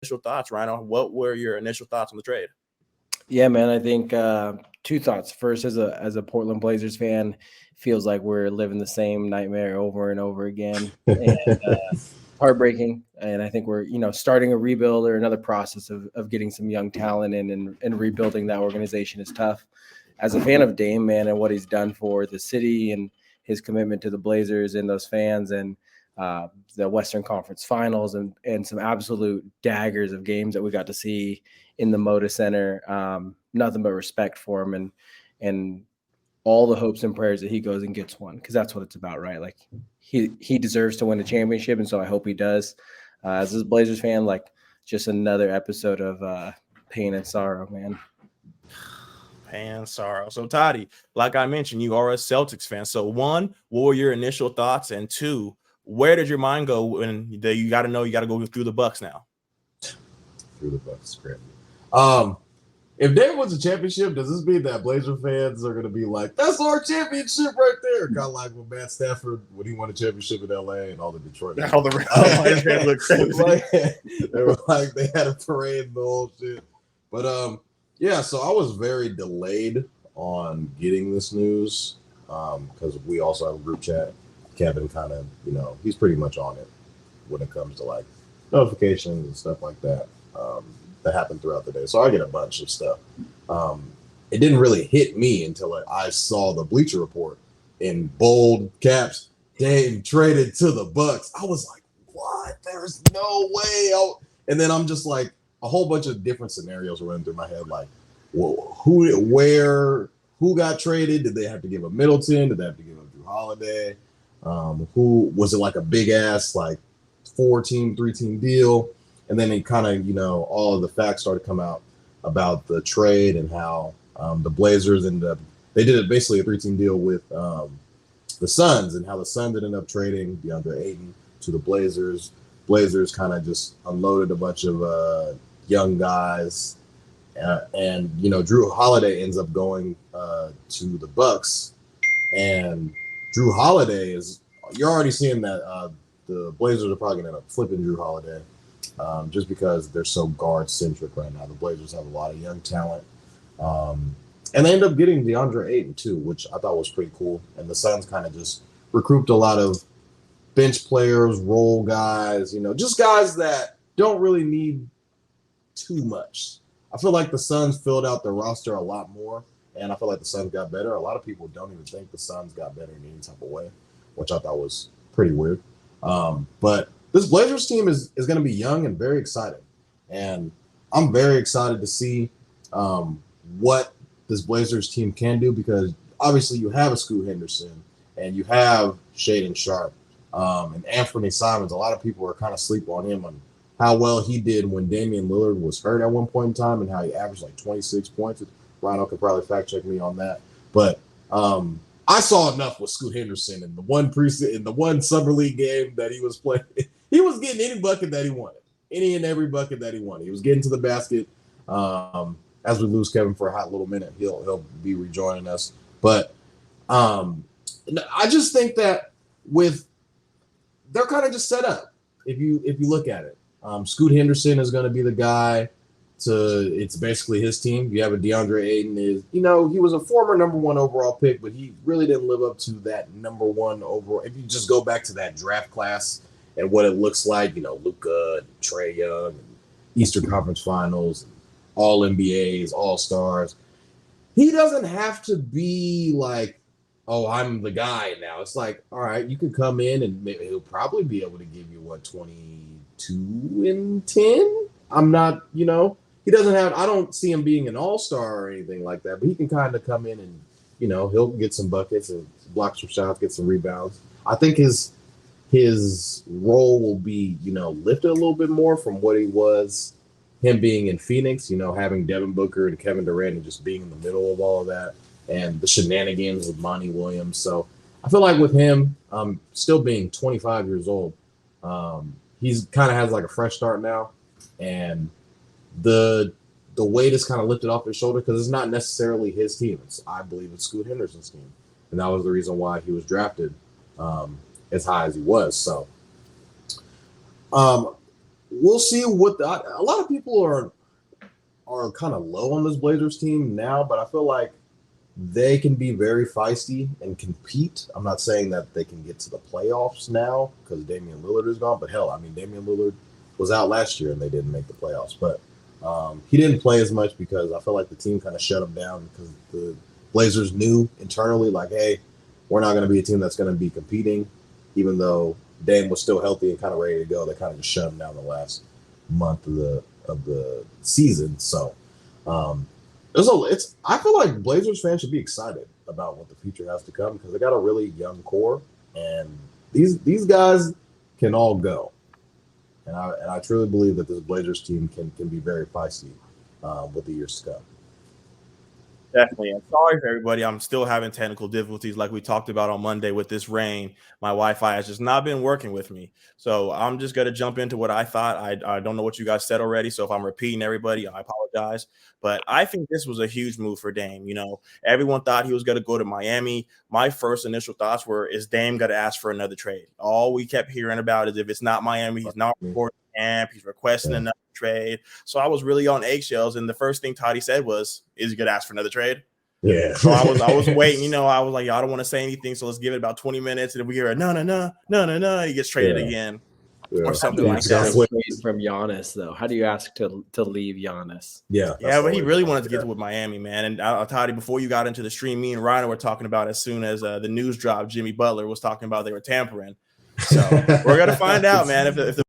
initial thoughts, Rhino. What were your initial thoughts on the trade? Yeah, man, I think two thoughts. First, as a Portland Blazers fan, feels like we're living the same nightmare over and over again, and heartbreaking. And I think we're starting a rebuild or another process of getting some young talent in and rebuilding that organization is tough. As a fan of Dame, man, and what he's done for the city and his commitment to the Blazers and those fans and the Western Conference Finals and some absolute daggers of games that we got to see in the Moda Center. Nothing but respect for him and all the hopes and prayers that he goes and gets one, because that's what it's about, right? Like he deserves to win a championship, and so I hope he does. As a Blazers fan, like just another episode of pain and sorrow, man. Pain and sorrow. So Toddy, like I mentioned, you are a Celtics fan. So one, what were your initial thoughts? And two, where did your mind go when you got to go through the Bucks now? Through the Bucks, crazy. If Dame wins a championship, does this mean that Blazer fans are going to be like, that's our championship right there? Kind of like with Matt Stafford when he won a championship in LA and all the Detroit. All the fans look crazy. They were like, they had a parade and the whole shit. But yeah, so I was very delayed on getting this news because we also have a group chat. Kevin kind of, he's pretty much on it when it comes to like notifications and stuff like that. That happened throughout the day. So I get a bunch of stuff. It didn't really hit me until I saw the Bleacher Report in bold caps. Dame traded to the Bucks. I was like, what? There's no way. And then I'm just like, a whole bunch of different scenarios running through my head. Like, well, who got traded? Did they have to give up Middleton? Did they have to give up Drew Holiday? Who was it, like a big ass, like 3-team deal? And then it kind of, all of the facts started to come out about the trade and how the Blazers they did it basically a 3-team deal with the Suns, and how the Suns ended up trading DeAndre Ayton to the Blazers. Blazers kind of just unloaded a bunch of young guys, and Drew Holiday ends up going to the Bucks, and Drew Holiday you're already seeing that the Blazers are probably going to end up flipping Drew Holiday. Just because they're so guard-centric right now. The Blazers have a lot of young talent. And they end up getting DeAndre Ayton, too, which I thought was pretty cool. And the Suns kind of just recouped a lot of bench players, role guys, just guys that don't really need too much. I feel like the Suns filled out their roster a lot more, and I feel like the Suns got better. A lot of people don't even think the Suns got better in any type of way, which I thought was pretty weird. But this Blazers team is going to be young and very exciting. And I'm very excited to see what this Blazers team can do, because obviously you have a Scoot Henderson and you have Shaden Sharp and Anthony Simons. A lot of people are kind of sleep on him on how well he did when Damian Lillard was hurt at one point in time and how he averaged like 26 points. Rhino could probably fact check me on that. But I saw enough with Scoot Henderson in the one summer league game that he was playing. He was getting any bucket that he wanted, any and every bucket that he wanted. He was getting to the basket. As we lose Kevin for a hot little minute, he'll be rejoining us. But I just think that they're kind of just set up. If you look at it, Scoot Henderson is going to be the guy. It's basically his team. You have a DeAndre Ayton he was a former number 1 overall pick, but he really didn't live up to that number 1 overall. If you just go back to that draft class and what it looks like, Luka, Trae Young, and Eastern Conference Finals, all NBAs, all stars. He doesn't have to be like, oh, I'm the guy now. It's like, all right, you can come in and maybe he'll probably be able to give you 22 and 10. I'm not, he doesn't have, I don't see him being an all-star or anything like that, but he can kind of come in and, he'll get some buckets and block some shots, get some rebounds. I think his role will be, lifted a little bit more from what he was, him being in Phoenix, having Devin Booker and Kevin Durant and just being in the middle of all of that and the shenanigans with Monty Williams. So I feel like with him still being 25 years old, he's kind of has like a fresh start now. And the weight is kind of lifted off his shoulder because it's not necessarily his team. I believe it's Scoot Henderson's team. And that was the reason why he was drafted as high as he was. So we'll see what a lot of people are kind of low on this Blazers team now, but I feel like they can be very feisty and compete. I'm not saying that they can get to the playoffs now because Damian Lillard is gone, but hell, I mean, Damian Lillard was out last year and they didn't make the playoffs, but he didn't play as much because I feel like the team kind of shut him down because the Blazers knew internally, like, hey, we're not going to be a team that's going to be competing, even though Dame was still healthy and kind of ready to go. They kind of just shut him down the last month of the season. So I feel like Blazers fans should be excited about what the future has to come because they got a really young core, and these guys can all go. And I truly believe that this Blazers team can be very feisty with the years to come. Definitely. I'm sorry for everybody. I'm still having technical difficulties like we talked about on Monday with this rain. My Wi-Fi has just not been working with me. So I'm just going to jump into what I thought. I don't know what you guys said already. So if I'm repeating everybody, I apologize. But I think this was a huge move for Dame. You know, everyone thought he was going to go to Miami. My first initial thoughts were, is Dame going to ask for another trade? All we kept hearing about is if it's not Miami, he's not reporting camp. He's requesting another trade. So I was really on eggshells. And the first thing Toddy said was, is he going to ask for another trade? Yeah. So I was waiting, you know, I was like, I don't want to say anything. So let's give it about 20 minutes. And if we hear a no, he gets traded again or something like that. Trade from Giannis, though. How do you ask to leave Giannis? Yeah. But he really wanted to get to with Miami, man. And Toddy, before you got into the stream, me and Ryan were talking about as soon as the news dropped, Jimmy Butler was talking about they were tampering. So we're going to find out, man, if the